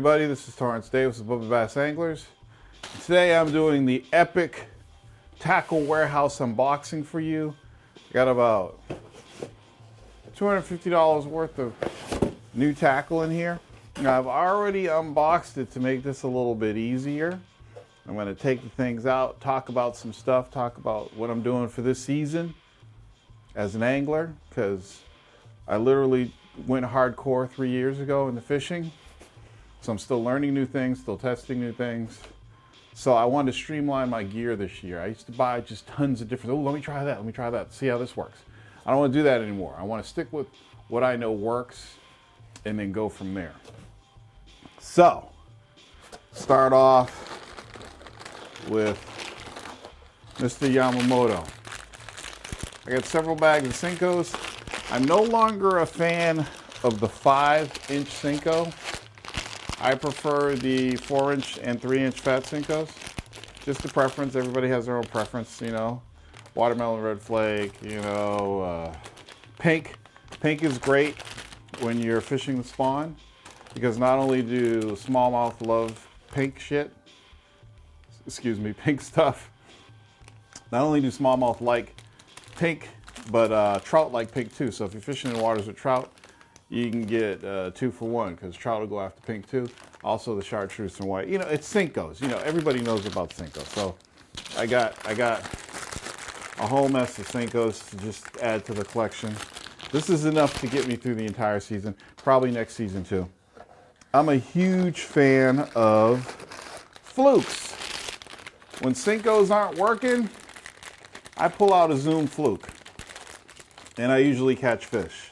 everybody, this is Torrance Davis with Bubba Bass Anglers. Today I'm doing the epic tackle warehouse unboxing for you. I got about $250 worth of new tackle in here. Now, I've already unboxed it to make this a little bit easier. I'm going to take the things out, talk about some stuff, talk about what I'm doing for this season as an angler, because I literally went hardcore 3 years ago into fishing. So I'm still learning new things, still testing new things. So I wanted to streamline my gear this year. I used to buy just tons of different, oh, let me try that, see how this works. I don't want to do that anymore. I want to stick with what I know works and then go from there. So, start off with Mr. Yamamoto. I got several bags of Senkos. I'm no longer a fan of the 5-inch Senko. I prefer the 4-inch and 3-inch fat Senkos. Just a preference. Everybody has their own preference, you know. Watermelon red flake, you know. Pink. Pink is great when you're fishing the spawn, because not only do smallmouth love pink shit, pink stuff. Not only do smallmouth like pink, but trout like pink too. So if you're fishing in waters with trout, you can get 2 for 1, because trout will go after pink too. Also the chartreuse and white. You know, it's Senkos. You know, everybody knows about Senkos. So I got a whole mess of Senkos to just add to the collection. This is enough to get me through the entire season, probably next season too. I'm a huge fan of flukes. When Senkos aren't working, I pull out a Zoom fluke, and I usually catch fish.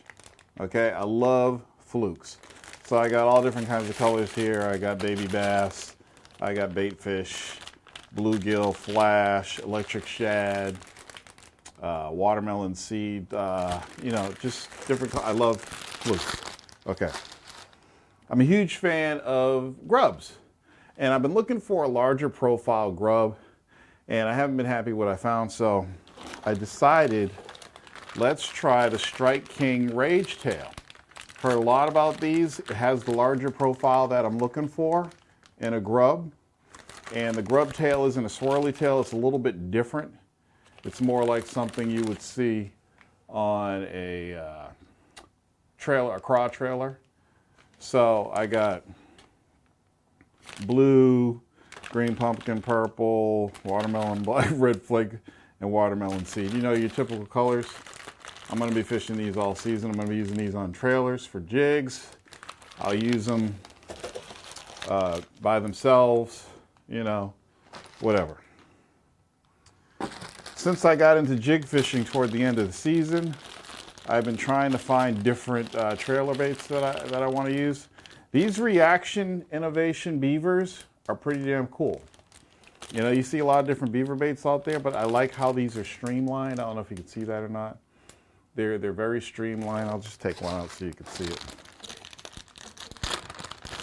Okay, I love flukes. So I got all different kinds of colors here. I got baby bass, I got bait fish, bluegill, flash, electric shad, watermelon seed, you know, just different. I love flukes. Okay. I'm a huge fan of grubs, and I've been looking for a larger profile grub, and I haven't been happy with what I found, so I decided let's try the Strike King Rage Tail. Heard a lot about these. It has the larger profile that I'm looking for in a grub, and the grub tail isn't a swirly tail. It's a little bit different. It's more like something you would see on a trailer, a craw trailer. So I got blue, green pumpkin, purple, watermelon black, red flake, and watermelon seed. You know, your typical colors. I'm going to be fishing these all season. I'm going to be using these on trailers for jigs. I'll use them by themselves, you know, whatever. Since I got into jig fishing toward the end of the season, I've been trying to find different trailer baits that I want to use. These Reaction Innovation beavers are pretty damn cool. You know, you see a lot of different beaver baits out there, but I like how these are streamlined. I don't know if you can see that or not. They're very streamlined. I'll just take one out so you can see it.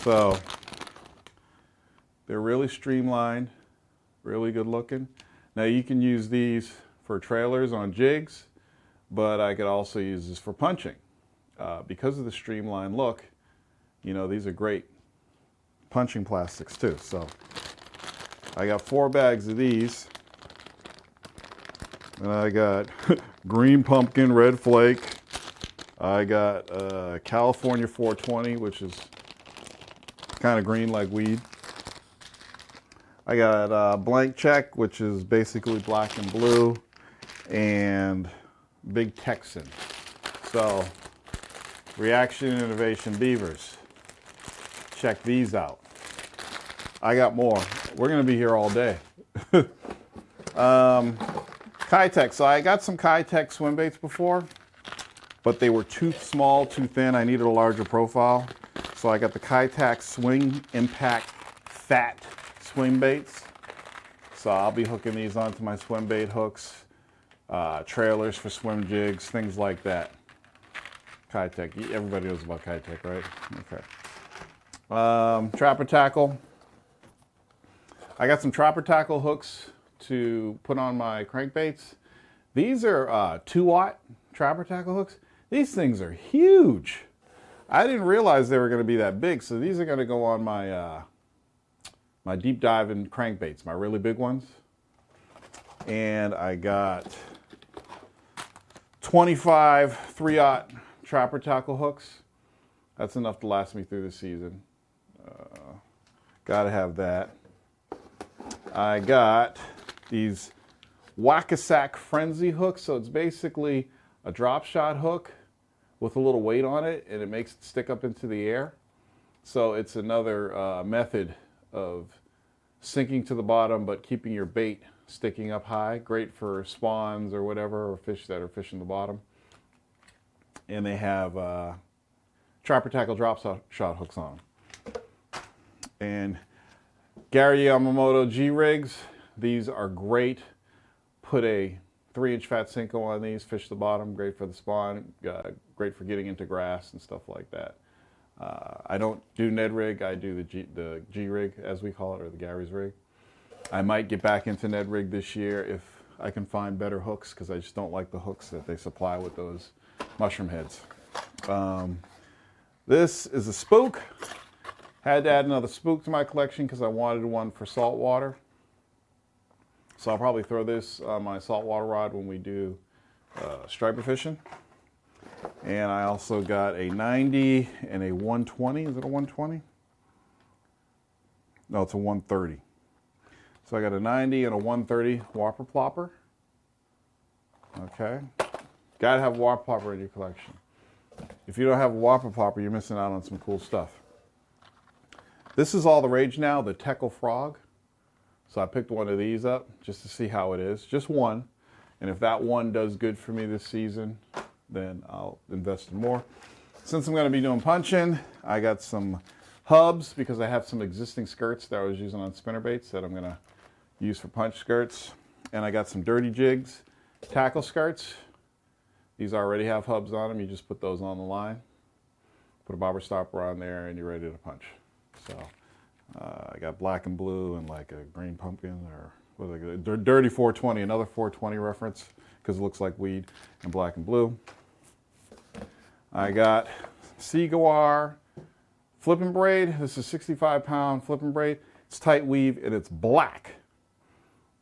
So they're really streamlined, really good looking. Now you can use these for trailers on jigs, but I could also use this for punching. Because of the streamlined look, you know, these are great punching plastics too. So I got 4 bags of these, and I got green pumpkin, red flake. I got California 420, which is kind of green like weed. I got blank check, which is basically black and blue, and Big Texan. So, Reaction Innovation beavers. Check these out. I got more. We're going to be here all day. Kitech. So I got some Kitech swim baits before, but they were too small, too thin. I needed a larger profile. So I got the Kitech Swing Impact Fat swim baits. So I'll be hooking these onto my swim bait hooks, trailers for swim jigs, things like that. Kitech. Everybody knows about Kitech, right? Okay. Trapper tackle. I got some trapper tackle hooks to put on my crankbaits. These are 2-watt trapper tackle hooks. These things are huge. I didn't realize they were going to be that big, so these are going to go on my my deep dive in crankbaits, my really big ones. And I got 25 3/0 trapper tackle hooks. That's enough to last me through the season. Gotta have that. I got these Whack-A-Sack Frenzy hooks. So it's basically a drop shot hook with a little weight on it, and it makes it stick up into the air. So it's another method of sinking to the bottom but keeping your bait sticking up high. Great for spawns or whatever, or fish that are fishing the bottom. And they have trapper tackle drop shot hooks on them. And Gary Yamamoto G-rigs, these are great. Put a 3-inch fat Senko on these, fish the bottom, great for the spawn, great for getting into grass and stuff like that. I don't do Ned rig, I do the G rig as we call it, or the Gary's rig. I might get back into Ned rig this year if I can find better hooks, because I just don't like the hooks that they supply with those mushroom heads. This is a spook. Had to add another spook to my collection because I wanted one for saltwater. So I'll probably throw this on my saltwater rod when we do striper fishing. And I also got a 90 and a 120. Is it a 120? No, it's a 130. So I got a 90 and a 130 whopper plopper. Okay. Gotta have a whopper plopper in your collection. If you don't have a whopper plopper, you're missing out on some cool stuff. This is all the rage now, the Teckle Frog. So I picked one of these up just to see how it is. Just one. And if that one does good for me this season, then I'll invest in more. Since I'm going to be doing punching, I got some hubs because I have some existing skirts that I was using on spinnerbaits that I'm going to use for punch skirts. And I got some Dirty Jigs tackle skirts. These already have hubs on them. You just put those on the line. Put a bobber stopper on there and you're ready to punch. So I got black and blue and like a green pumpkin, or what was it, dirty 420, another 420 reference because it looks like weed, and black and blue. I got Seagawar flipping braid. This is 65-pound flipping braid. It's tight weave and it's black.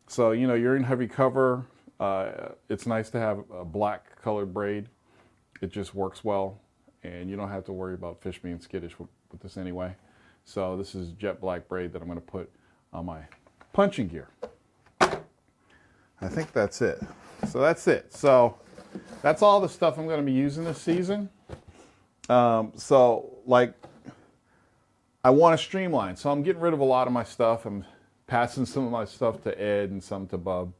So, you know, you're in heavy cover. It's nice to have a black colored braid. It just works well and you don't have to worry about fish being skittish with this anyway. So this is jet black braid that I'm going to put on my punching gear. I think that's it. So that's it. So that's all the stuff I'm going to be using this season. So like I want to streamline. So I'm getting rid of a lot of my stuff. I'm passing some of my stuff to Ed and some to Bub.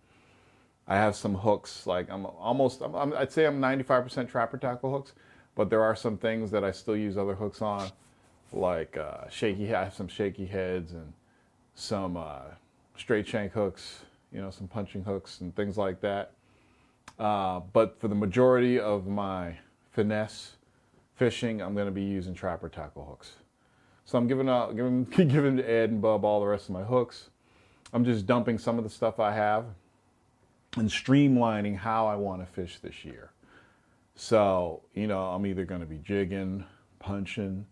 I have some hooks. Like I'd say I'm 95% trapper tackle hooks, but there are some things that I still use other hooks on. Like I have some shaky heads and some straight shank hooks, you know, some punching hooks and things like that. But for the majority of my finesse fishing, I'm going to be using trapper tackle hooks. So I'm giving to Ed and Bub all the rest of my hooks. I'm just dumping some of the stuff I have and streamlining how I want to fish this year. So, you know, I'm either going to be jigging, punching,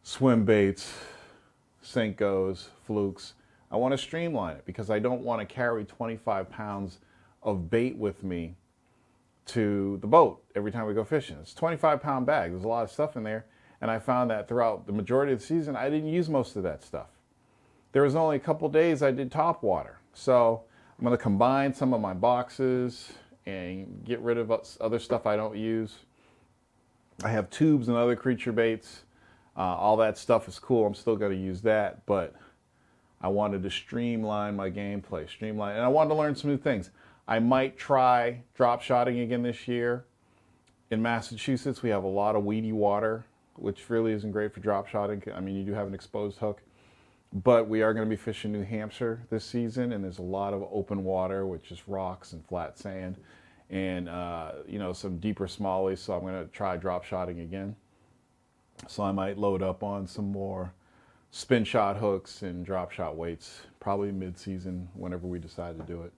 swim baits, Senkos, flukes. I want to streamline it because I don't want to carry 25 pounds of bait with me to the boat every time we go fishing. It's a 25-pound bag. There's a lot of stuff in there. And I found that throughout the majority of the season, I didn't use most of that stuff. There was only a couple days I did top water. So I'm going to combine some of my boxes and get rid of other stuff I don't use. I have tubes and other creature baits. All that stuff is cool. I'm still going to use that, but I wanted to streamline my gameplay, and I wanted to learn some new things. I might try drop shotting again this year. In Massachusetts, we have a lot of weedy water, which really isn't great for drop shotting. I mean, you do have an exposed hook, but we are going to be fishing New Hampshire this season, and there's a lot of open water, which is rocks and flat sand, and you know, some deeper smallies. So I'm going to try drop shotting again. So I might load up on some more spin shot hooks and drop shot weights, probably mid-season whenever we decide to do it.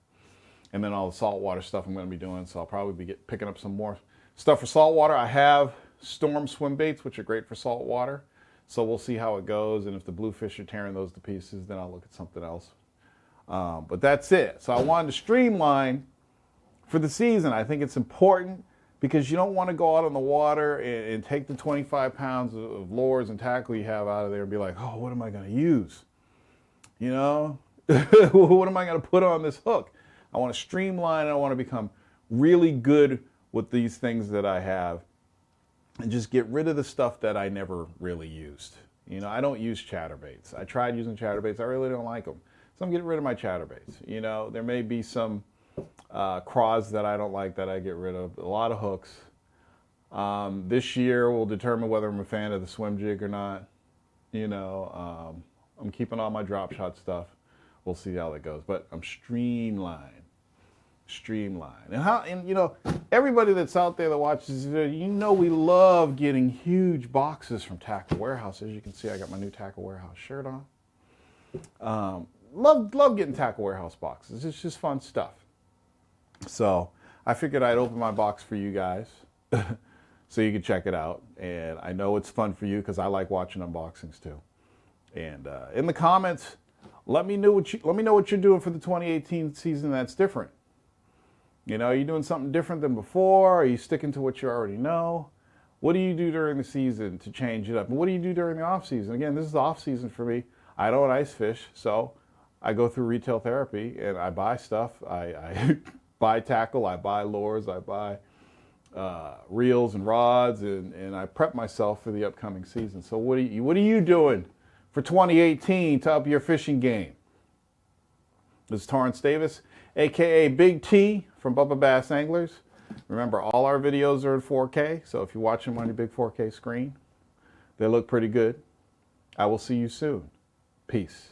And then all the saltwater stuff I'm going to be doing, so I'll probably be picking up some more stuff for saltwater. I have storm swim baits, which are great for salt water. So we'll see how it goes, and if the bluefish are tearing those to pieces, then I'll look at something else. But that's it. So I wanted to streamline for the season. I think it's important because you don't want to go out on the water and take the 25 pounds of lures and tackle you have out of there and be like, oh, what am I going to use? You know, what am I going to put on this hook? I want to streamline. I want to become really good with these things that I have and just get rid of the stuff that I never really used. You know, I don't use chatterbaits. I tried using chatterbaits. I really don't like them. So I'm getting rid of my chatterbaits. You know, there may be some craws that I don't like that I get rid of. A lot of hooks. This year will determine whether I'm a fan of the swim jig or not. You know, I'm keeping all my drop shot stuff. We'll see how that goes. But I'm streamlined. And you know, everybody that's out there that watches, you know, we love getting huge boxes from Tackle Warehouse. As you can see, I got my new Tackle Warehouse shirt on. Love getting Tackle Warehouse boxes. It's just fun stuff. So I figured I'd open my box for you guys so you can check it out. And I know it's fun for you because I like watching unboxings too. And in the comments, let me know what you're doing for the 2018 season that's different. You know, are you doing something different than before? Are you sticking to what you already know? What do you do during the season to change it up? And what do you do during the off season? Again, this is the off season for me. I don't ice fish, so I go through retail therapy and I buy stuff. I buy tackle, I buy lures, I buy reels and rods, and I prep myself for the upcoming season. So what are you doing for 2018 to up your fishing game? This is Torrance Davis, aka Big T from Bubba Bass Anglers. Remember, all our videos are in 4K, so if you watch them on your big 4K screen, they look pretty good. I will see you soon. Peace.